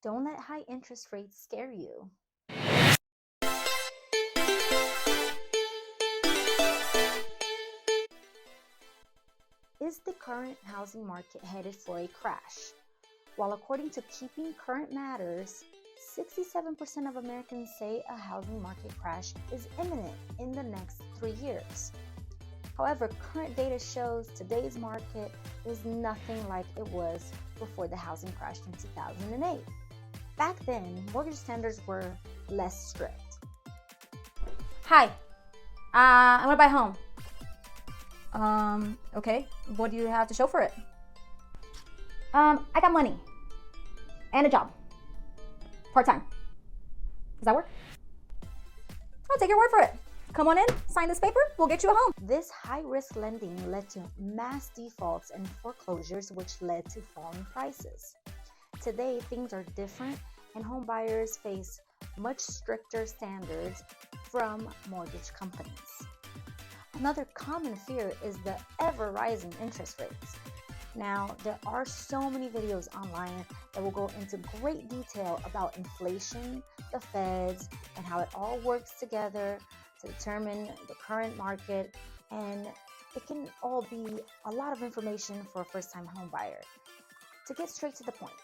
Don't let high interest rates scare you. Is the current housing market headed for a crash? While according to Keeping Current Matters, 67% of Americans say a housing market crash is imminent in the next 3 years. However, current data shows today's market is nothing like it was before the housing crash in 2008. Back then, mortgage standards were less strict. Hi, I want to buy a home. Okay. What do you have to show for it? I got money and a job, part-time. Does that work? I'll take your word for it. Come on in, sign this paper, we'll get you a home. This high-risk lending led to mass defaults and foreclosures, which led to falling prices. Today, things are different, and home buyers face much stricter standards from mortgage companies. Another common fear is the ever-rising interest rates. Now, there are so many videos online that will go into great detail about inflation, the feds, and how it all works together to determine the current market, and it can all be a lot of information for a first-time home buyer. To get straight to the point,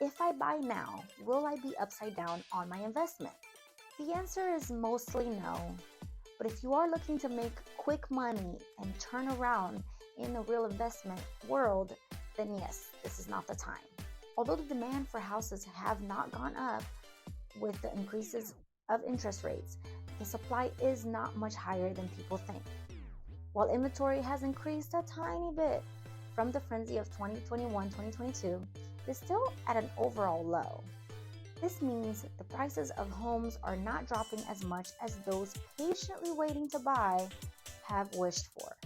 if I buy now, will I be upside down on my investment? The answer is mostly no. But if you are looking to make quick money and turn around in the real investment world, then yes, this is not the time. Although the demand for houses have not gone up with the increases of interest rates, the supply is not much higher than people think. While inventory has increased a tiny bit from the frenzy of 2021-2022, it's still at an overall low. This means the prices of homes are not dropping as much as those patiently waiting to buy have wished for.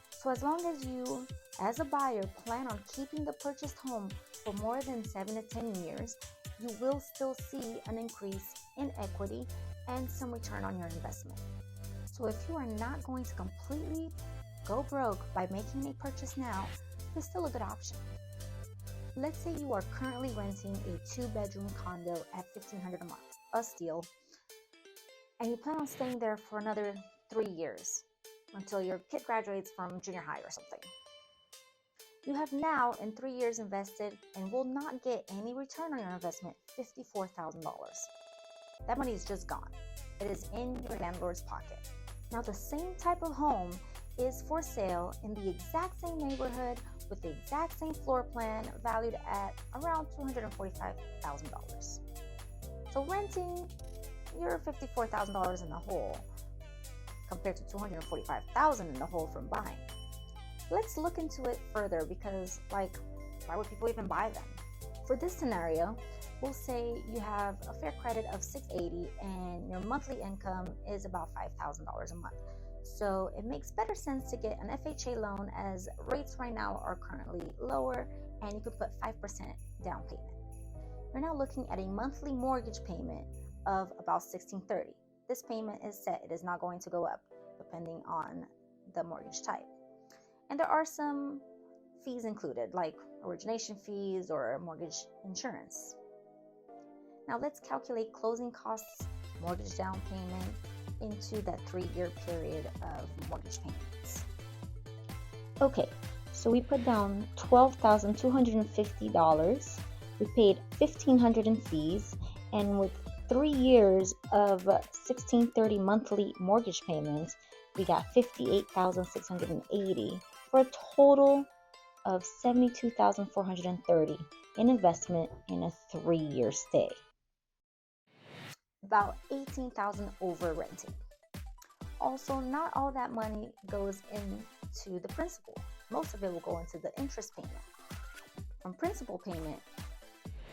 So as long as you, as a buyer, plan on keeping the purchased home for more than 7 to 10 years, you will still see an increase in equity and some return on your investment. So if you are not going to completely go broke by making a purchase now, it's still a good option. Let's say you are currently renting a 2-bedroom condo at $1,500 a month, a steal, and you plan on staying there for another 3 years until your kid graduates from junior high or something. You have now in 3 years invested and will not get any return on your investment, $54,000. That money is just gone. It is in your landlord's pocket. Now the same type of home is for sale in the exact same neighborhood with the exact same floor plan valued at around $245,000. So renting, you're $54,000 in the hole compared to $245,000 in the hole from buying. Let's look into it further because, why would people even buy them? For this scenario, we'll say you have a fair credit of $680 and your monthly income is about $5,000 a month. So it makes better sense to get an FHA loan as rates right now are currently lower and you could put 5% down payment. You're now looking at a monthly mortgage payment of about $1,630. This payment is set. It is not going to go up depending on the mortgage type. And there are some fees included like origination fees or mortgage insurance. Now let's calculate closing costs, mortgage down payment, into that 3-year period of mortgage payments. Okay, so we put down $12,250. We paid $1,500 in fees, and with 3 years of $1,630 monthly mortgage payments, we got $58,680 for a total of $72,430 in investment in a 3-year stay. About $18,000 over renting. Also, not all that money goes into the principal. Most of it will go into the interest payment. From principal payment,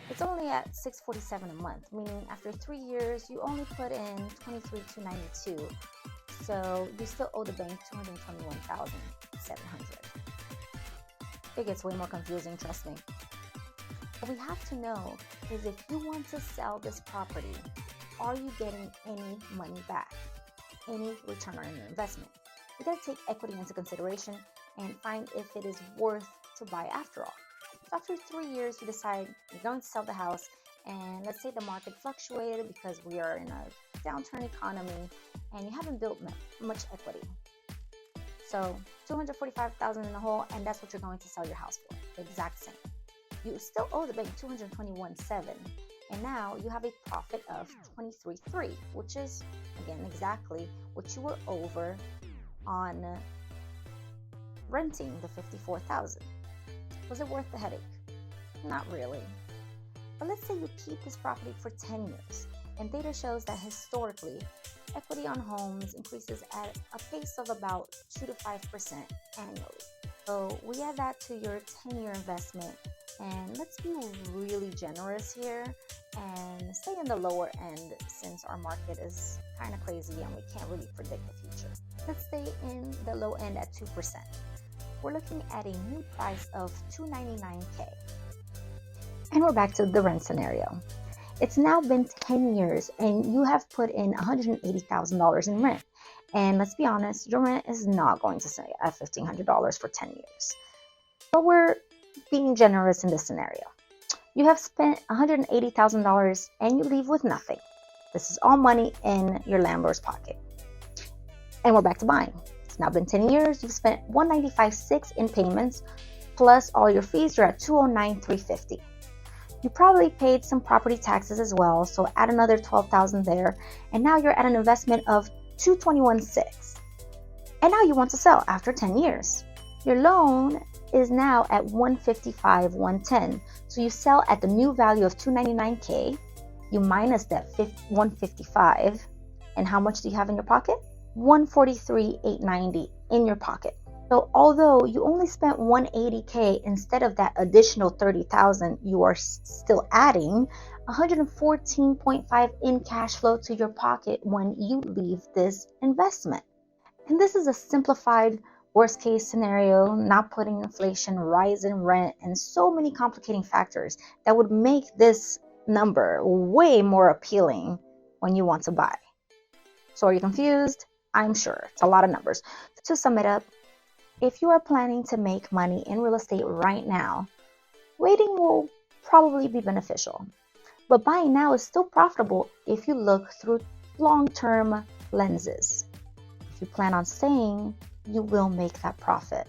it's only at $647 a month, meaning after 3 years, you only put in $23,292. So you still owe the bank $221,700. It gets way more confusing, trust me. What we have to know is if you want to sell this property, are you getting any money back? Any return on your investment? You gotta take equity into consideration and find if it is worth to buy after all. So after 3 years, you decide you're going to sell the house, and let's say the market fluctuated because we are in a downturn economy and you haven't built much equity. So $245,000 in the hole, and that's what you're going to sell your house for, the exact same. You still owe the bank $221,700, and now you have a profit of $23,300, which is, again, exactly what you were over on renting the $54,000. Was it worth the headache? Not really. But let's say you keep this property for 10 years, and data shows that historically, equity on homes increases at a pace of about 2 to 5% annually. So we add that to your 10-year investment, and let's be really generous here and stay in the lower end since our market is kind of crazy and we can't really predict the future. Let's stay in the low end at 2%. We're looking at a new price of $299K. And we're back to the rent scenario. It's now been 10 years and you have put in $180,000 in rent. And let's be honest, your rent is not going to stay at $1,500 for 10 years. But we're being generous in this scenario. You have spent $180,000 and you leave with nothing. This is all money in your landlord's pocket. And we're back to buying. It's now been 10 years. You've spent $195,600 in payments, plus all your fees. You're at $209,350. You probably paid some property taxes as well, so add another $12,000 there, and now you're at an investment of $221,600. And now you want to sell after 10 years. Your loan is now at $155,110. So you sell at the new value of $299K. You minus that $155,000, and how much do you have in your pocket? $143,890 in your pocket. So although you only spent $180K instead of that additional $30,000, you are still adding $114.5 in cash flow to your pocket when you leave this investment. And this is a simplified worst case scenario, not putting inflation, rise in rent, and so many complicating factors that would make this number way more appealing when you want to buy. So are you confused? I'm sure. It's a lot of numbers. To sum it up, if you are planning to make money in real estate right now, waiting will probably be beneficial. But buying now is still profitable if you look through long-term lenses. If you plan on staying, you will make that profit.